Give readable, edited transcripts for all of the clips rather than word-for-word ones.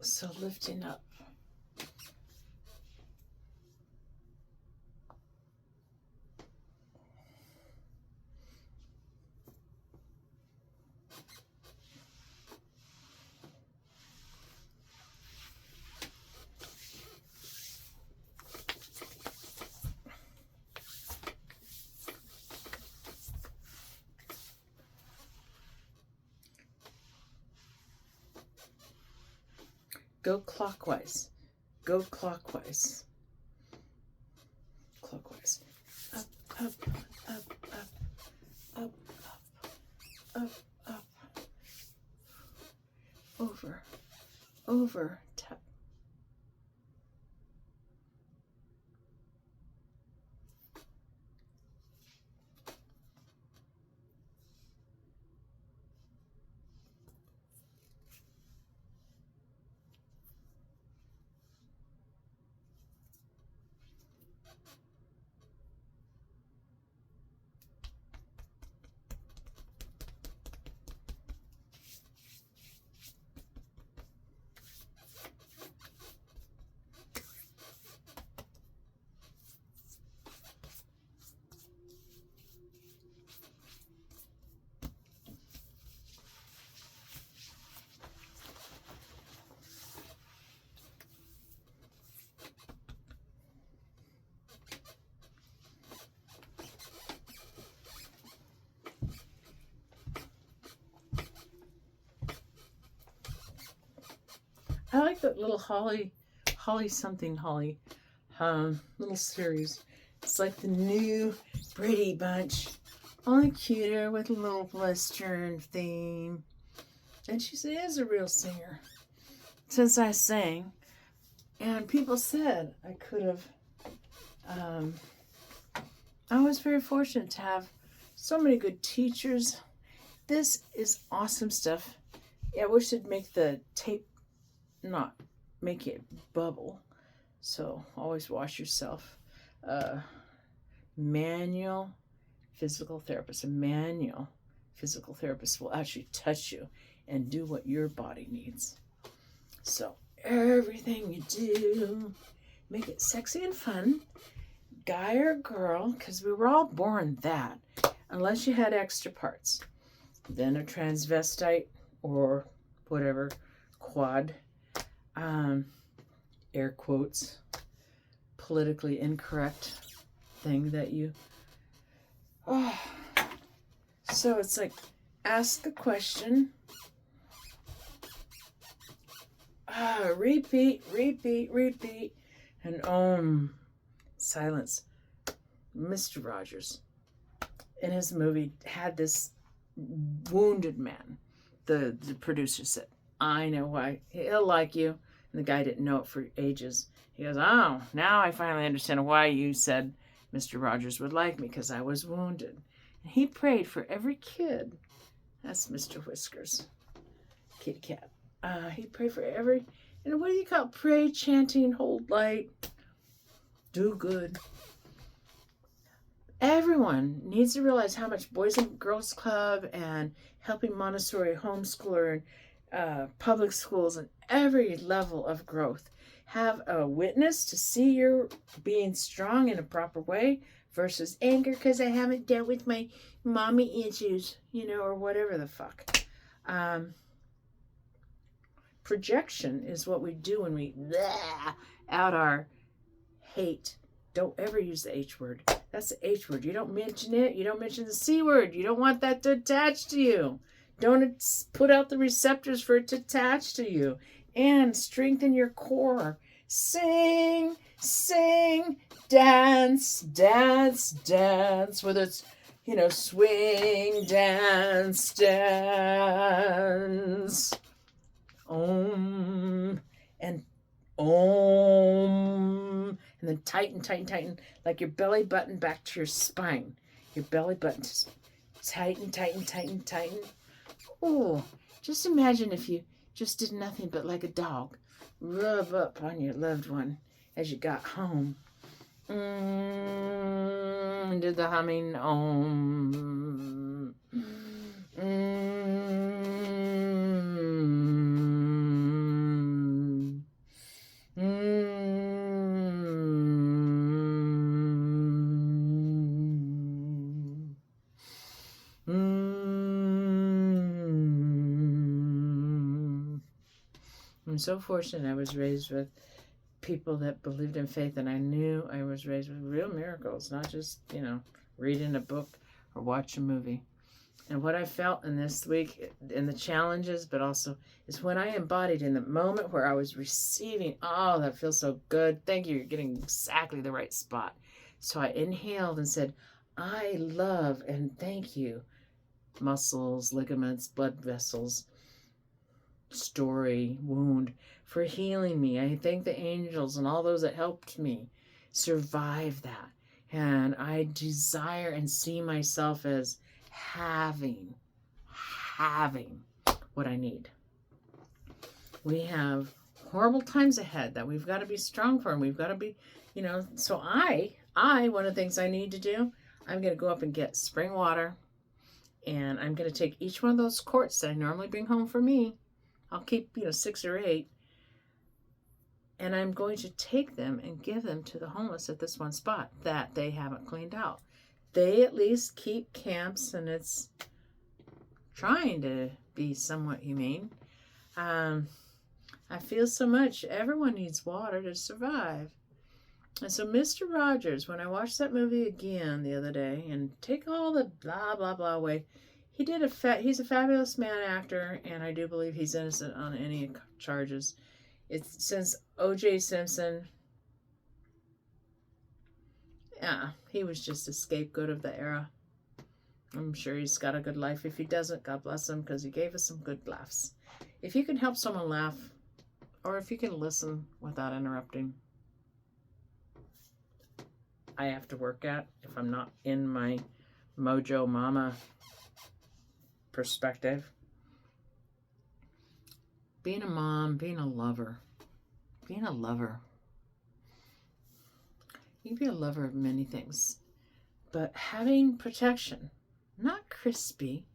So lifting up. Go clockwise. Go clockwise. Clockwise. Up, up, up, up, up, up, up, up. Over, over, tap. I like that little Holly something Holly little series. It's like the new Brady Bunch, only cuter with a little Western theme. And she is a real singer. Since I sang, and people said I could have. I was very fortunate to have so many good teachers. This is awesome stuff. Yeah, I wish they'd make the tape not make it bubble, so always wash yourself. Manual physical therapist. A manual physical therapist will actually touch you and do what your body needs. So everything you do, make it sexy and fun, guy or girl, because we were all born that, unless you had extra parts. Then a transvestite or whatever, quad, air quotes, politically incorrect thing that you, so it's like, ask the question, repeat, and silence. Mr. Rogers, in his movie, had this wounded man. The producer said, I know why. He'll like you. And the guy didn't know it for ages. He goes, oh, now I finally understand why you said Mr. Rogers would like me, because I was wounded. And he prayed for every kid. That's Mr. Whiskers. Kitty cat. He prayed for every, and what do you call it? Pray, chanting, hold light, do good. Everyone needs to realize how much Boys and Girls Club and helping Montessori homeschooler and public schools and every level of growth have a witness to see you're being strong in a proper way versus anger because I haven't dealt with my mommy issues, or whatever the fuck. Projection is what we do when we out our hate. Don't ever use the H word. That's the H word. You don't mention it. You don't mention the C word. You don't want that to attach to you. Don't put out the receptors for it to attach to you. And strengthen your core. Sing, dance. Whether it's, swing, dance. Om. And om. And then tighten, like your belly button back to your spine. Your belly button, just tighten. Oh, just imagine if you just did nothing but like a dog, rub up on your loved one as you got home. And did the humming om. I'm so fortunate I was raised with people that believed in faith, and I knew I was raised with real miracles, not just, reading a book or watch a movie. And what I felt in this week, in the challenges, but also is when I embodied in the moment where I was receiving, oh, that feels so good. Thank you. You're getting exactly the right spot. So I inhaled and said, I love and thank you, muscles, ligaments, blood vessels, story, wound, for healing me. I thank the angels and all those that helped me survive that. And I desire and see myself as having what I need. We have horrible times ahead that we've got to be strong for, and we've got to be, so one of the things I need to do, I'm going to go up and get spring water, and I'm going to take each one of those quarts that I normally bring home for me. I'll keep, 6 or 8, and I'm going to take them and give them to the homeless at this one spot that they haven't cleaned out. They at least keep camps, and it's trying to be somewhat humane. I feel so much. Everyone needs water to survive. And so Mr. Rogers, when I watched that movie again the other day, and take all the blah, blah, blah away, he's a fabulous man actor, and I do believe he's innocent on any charges. It's since O.J. Simpson. Yeah, he was just a scapegoat of the era. I'm sure he's got a good life. If he doesn't, God bless him, because he gave us some good laughs. If you can help someone laugh, or if you can listen without interrupting, I have to work at if I'm not in my mojo mama perspective. Being a mom, being a lover. You can be a lover of many things, but having protection, not crispy,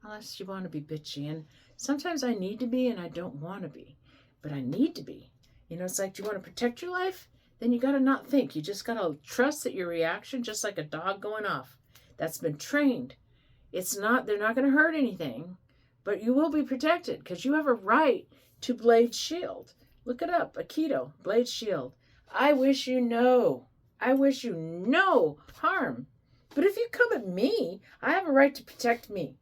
unless you want to be bitchy. And sometimes I need to be, and I don't want to be, but I need to be. It's like, do you want to protect your life? Then you got to not think. You just got to trust that your reaction, just like a dog going off, that's been trained. They're not going to hurt anything, but you will be protected because you have a right to blade shield. Look it up, Aikido, blade shield. I wish you no harm. But if you come at me, I have a right to protect me.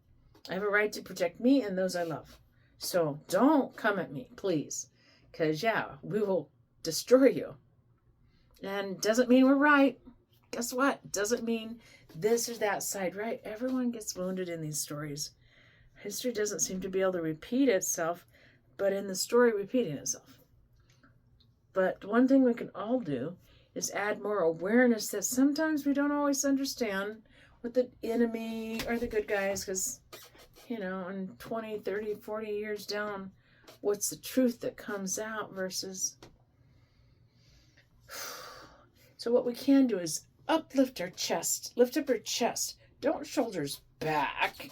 I have a right to protect me and those I love. So don't come at me, please. Because, we will destroy you. And doesn't mean we're right. Guess what? Doesn't mean this or that side right. Everyone gets wounded in these stories. History doesn't seem to be able to repeat itself, but in the story repeating itself. But one thing we can all do is add more awareness that sometimes we don't always understand what the enemy or the good guys, because, in 20, 30, 40 years down, what's the truth that comes out versus... So what we can do is lift up our chest, don't shoulders back,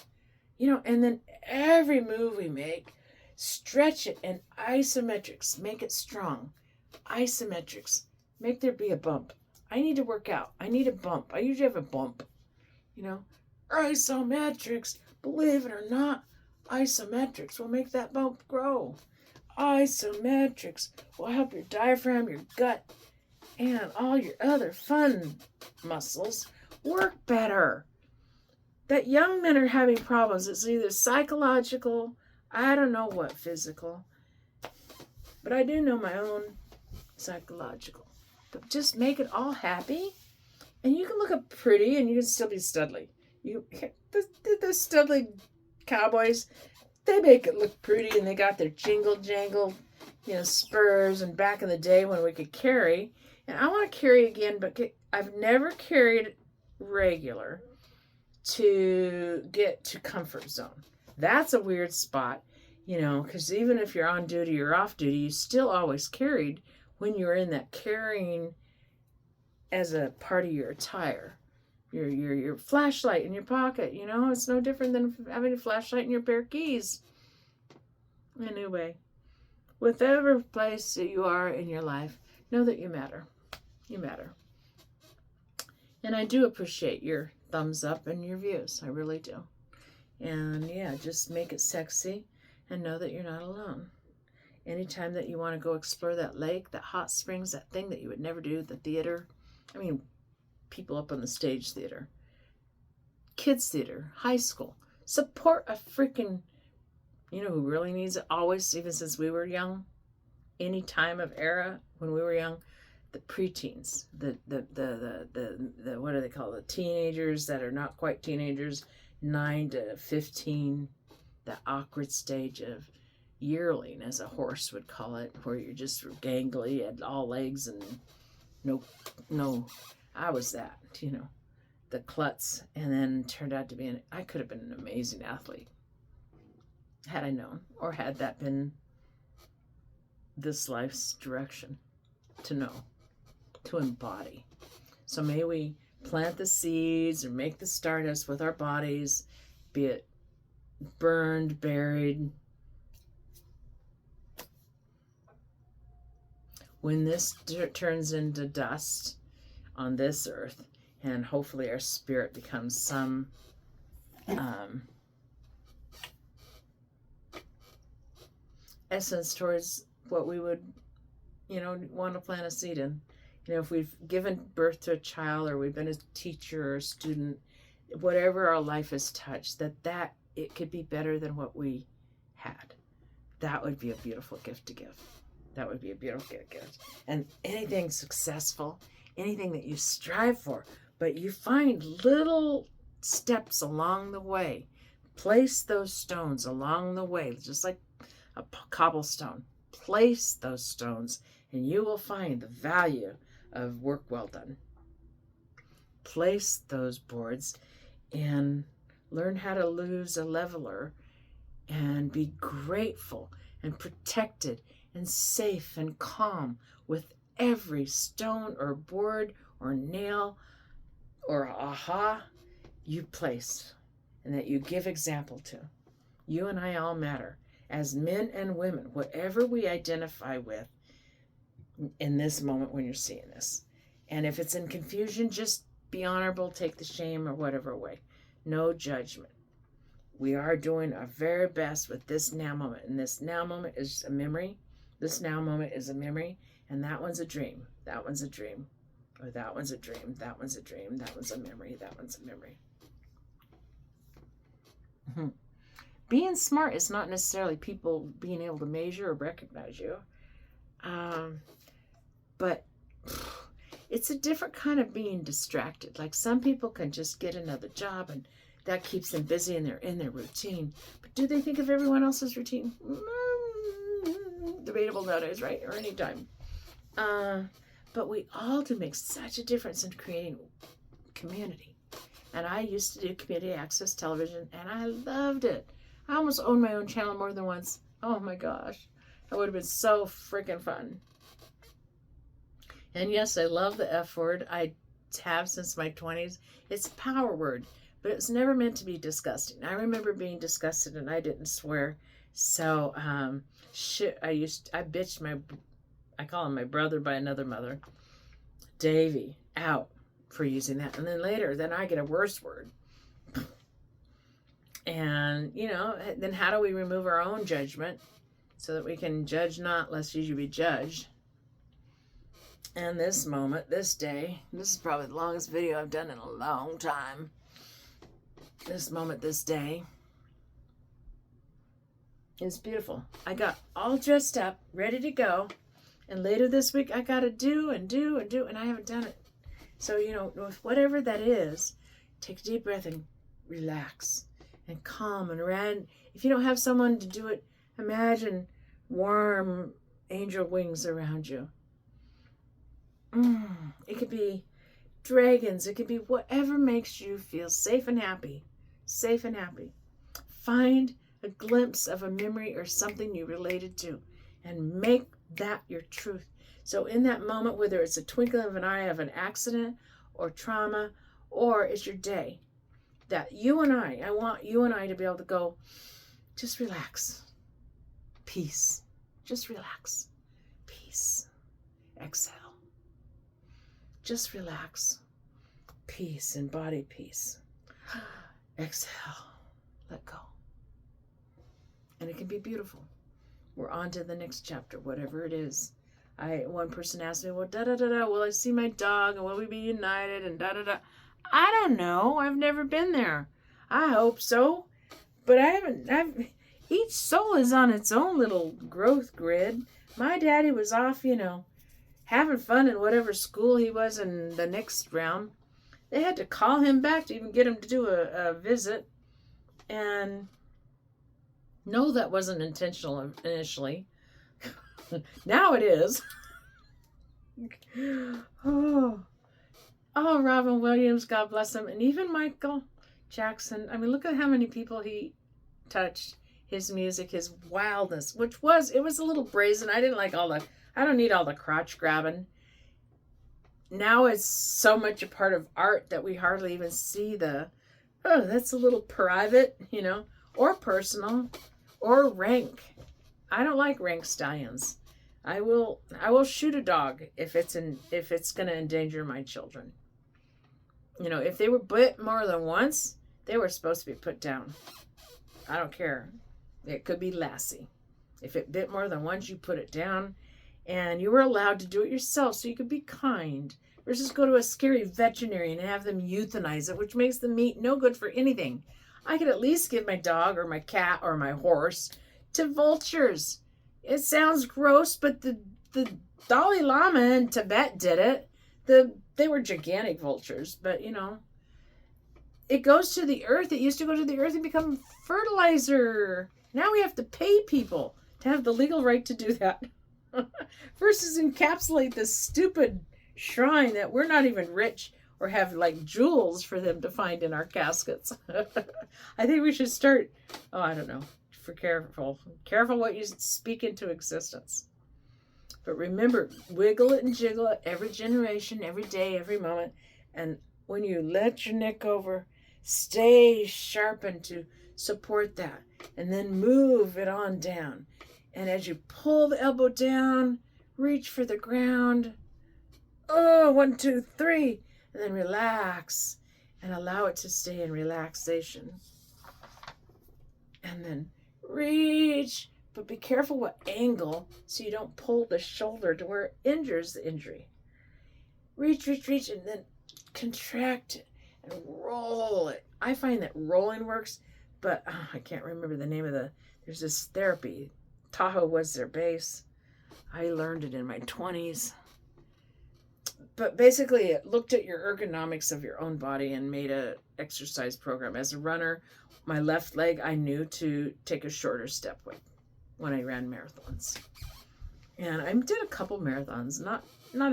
and then every move we make, stretch it, and isometrics, make it strong. Isometrics, make there be a bump. I need to work out. I need a bump. I usually have a bump. Isometrics, believe it or not, isometrics will make that bump grow. Isometrics will help your diaphragm, your gut, and all your other fun muscles work better. That young men are having problems. It's either psychological, I don't know what physical, but I do know my own psychological. But just make it all happy, and you can look up pretty, and you can still be studly. The studly cowboys, they make it look pretty, and they got their jingle jangle, spurs. And back in the day when we could carry, and I want to carry again, but I've never carried regular to get to comfort zone. That's a weird spot, because even if you're on duty or off duty, you still always carried when you're in that carrying as a part of your attire. Your flashlight in your pocket, it's no different than having a flashlight in your bare keys. Anyway, whatever place that you are in your life, know that you matter. You matter. And I do appreciate your thumbs up and your views. I really do. And just make it sexy and know that you're not alone. Anytime that you want to go explore that lake, that hot springs, that thing that you would never do at the theater. I mean, people up on the stage theater, kids theater, high school. Support a freaking, you know who really needs it always, even since we were young, any time of era when we were young, the preteens, the what do they call it? The teenagers that are not quite teenagers, 9 to 15, that awkward stage of yearling, as a horse would call it, where you're just gangly and all legs and no. I was that, you know, the klutz, and then turned out to be I could have been an amazing athlete had I known, or had that been this life's direction, to know, to embody. So may we plant the seeds or make the stardust with our bodies, be it burned, buried. When this turns into dust on this earth, and hopefully our spirit becomes some essence towards what we would, you know, want to plant a seed in. You know, if we've given birth to a child, or we've been a teacher or a student, whatever our life has touched, that it could be better than what we had. That would be a beautiful gift to give. That would be a beautiful gift. And anything successful, anything that you strive for, but you find little steps along the way. Place those stones along the way, just like a cobblestone. Place those stones, and you will find the value of work well done. Place those boards and learn how to lose a leveler and be grateful and protected and safe and calm with every stone or board or nail or aha you place, and that you give example to. You and I all matter as men and women, whatever we identify with in this moment when you're seeing this. And if it's in confusion, just be honorable, take the shame or whatever away. No judgment. We are doing our very best with this now moment. And this now moment is a memory. This now moment is a memory. And that one's a dream. That one's a dream. Or that one's a dream. That one's a dream. That one's a memory. That one's a memory. Mm-hmm. Being smart is not necessarily people being able to measure or recognize you. But it's a different kind of being distracted. Like some people can just get another job and that keeps them busy and they're in their routine. But do they think of everyone else's routine? Debatable nowadays, right? Or anytime. But we all do make such a difference in creating community. And I used to do community access television and I loved it. I almost owned my own channel more than once. Oh my gosh. That would have been so freaking fun. And yes, I love the F word. I have since my 20s. It's a power word, but it's never meant to be disgusting. I remember being disgusted and I didn't swear. So, I call him my brother by another mother, Davey, out for using that. And then later, I get a worse word. And, you know, then how do we remove our own judgment so that we can judge not, lest you be judged? And this moment, this day, this is probably the longest video I've done in a long time. This moment, this day, is beautiful. I got all dressed up, ready to go. And later this week, I got to do, and I haven't done it. So, you know, with whatever that is, take a deep breath and relax and calm and around. If you don't have someone to do it, imagine warm angel wings around you. It could be dragons. It could be whatever makes you feel safe and happy. Safe and happy. Find a glimpse of a memory or something you related to and make that your truth. So in that moment, whether it's a twinkling of an eye of an accident or trauma, or it's your day, that I want you and I to be able to go, just relax. Peace. Just relax. Peace. Exhale. Just relax. Peace. Embody peace. Exhale. Let go. And it can be beautiful. we're on to the next chapter, whatever it is. One person asked me, well, da-da-da-da, will I see my dog, and will we be united, and da-da-da. I don't know. I've never been there. I hope so. But each soul is on its own little growth grid. My daddy was off, having fun in whatever school he was in the next round. They had to call him back to even get him to do a visit. And no, that wasn't intentional initially. Now it is. Oh, Robin Williams, God bless him. And even Michael Jackson. I mean, look at how many people he touched. His music, his wildness, it was a little brazen. I don't need all the crotch grabbing. Now it's so much a part of art that we hardly even see that's a little private, or personal, or rank. I don't like rank stallions. I will shoot a dog if it's going to endanger my children. If they were bit more than once, they were supposed to be put down. I don't care. It could be Lassie. If it bit more than once, you put it down, and you were allowed to do it yourself so you could be kind, versus go to a scary veterinarian and have them euthanize it, which makes the meat no good for anything. I could at least give my dog or my cat or my horse to vultures. It sounds gross, but the Dalai Lama in Tibet did it. They were gigantic vultures, but it goes to the earth. It used to go to the earth and become fertilizer. Now we have to pay people to have the legal right to do that. Versus encapsulate this stupid shrine that we're not even rich or have like jewels for them to find in our caskets. I think we should start, I don't know, careful what you speak into existence. But remember, wiggle it and jiggle it every generation, every day, every moment. And when you let your neck over, stay sharpened to support that. And then move it on down. And as you pull the elbow down, reach for the ground. 1, 2, 3. And then relax. And allow it to stay in relaxation. And then reach. But be careful what angle so you don't pull the shoulder to where it injures the injury. Reach, and then contract it and roll it. I find that rolling works, but I can't remember the name of there's this therapy. Tahoe was their base. I learned it in my 20s. But basically, it looked at your ergonomics of your own body and made a exercise program. As a runner, my left leg I knew to take a shorter step with when I ran marathons. And I did a couple marathons, not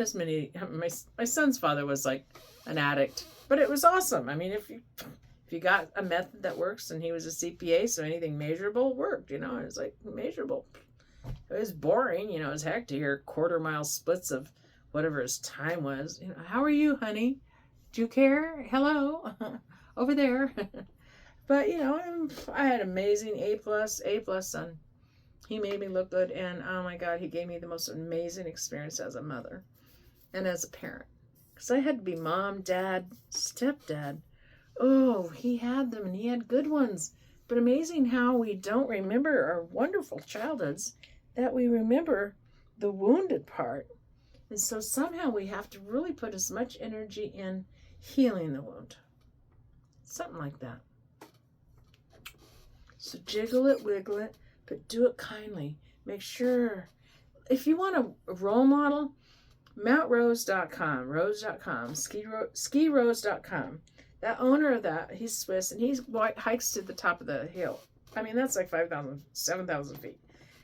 as many. My son's father was like an addict, but it was awesome. I mean, if you got a method that works, and he was a CPA, so anything measurable worked, it was like measurable. It was boring, as heck to hear quarter-mile splits of whatever his time was. How are you, honey? Do you care? Hello, over there. But I had amazing A+ son. He made me look good, and oh my God, he gave me the most amazing experience as a mother and as a parent. Because I had to be mom, dad, stepdad. Oh, he had them, and he had good ones. But amazing how we don't remember our wonderful childhoods, that we remember the wounded part. And so somehow we have to really put as much energy in healing the wound. Something like that. So jiggle it, wiggle it, but do it kindly. Make sure, if you want a role model, mountrose.com, skirose.com. That owner of that, he's Swiss, and he hikes to the top of the hill. I mean, that's like 5,000, 7,000 feet.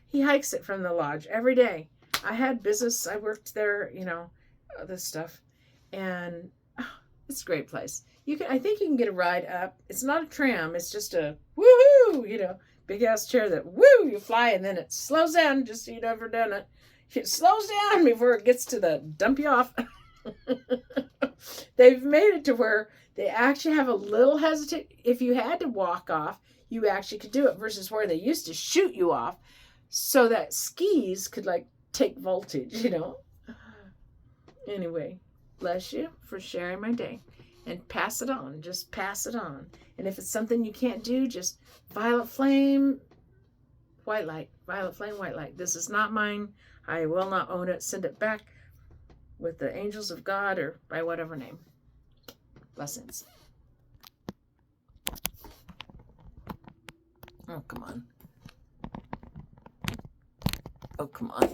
He hikes it from the lodge every day. I had business. I worked there, this stuff. And it's a great place. I think you can get a ride up. It's not a tram. It's just a woohoo, big ass chair that you fly, and then it slows down just so you've never done it. It slows down before it gets to the dump you off. They've made it to where they actually have a little hesitate. If you had to walk off, you actually could do it, versus where they used to shoot you off so that skis could take voltage, Anyway, bless you for sharing my day, and pass it on. Just pass it on. And if it's something you can't do, just violet flame white light, violet flame, white light. This is not mine. I will not own it. Send it back with the angels of God or by whatever name. Blessings. Oh, come on. Oh, come on.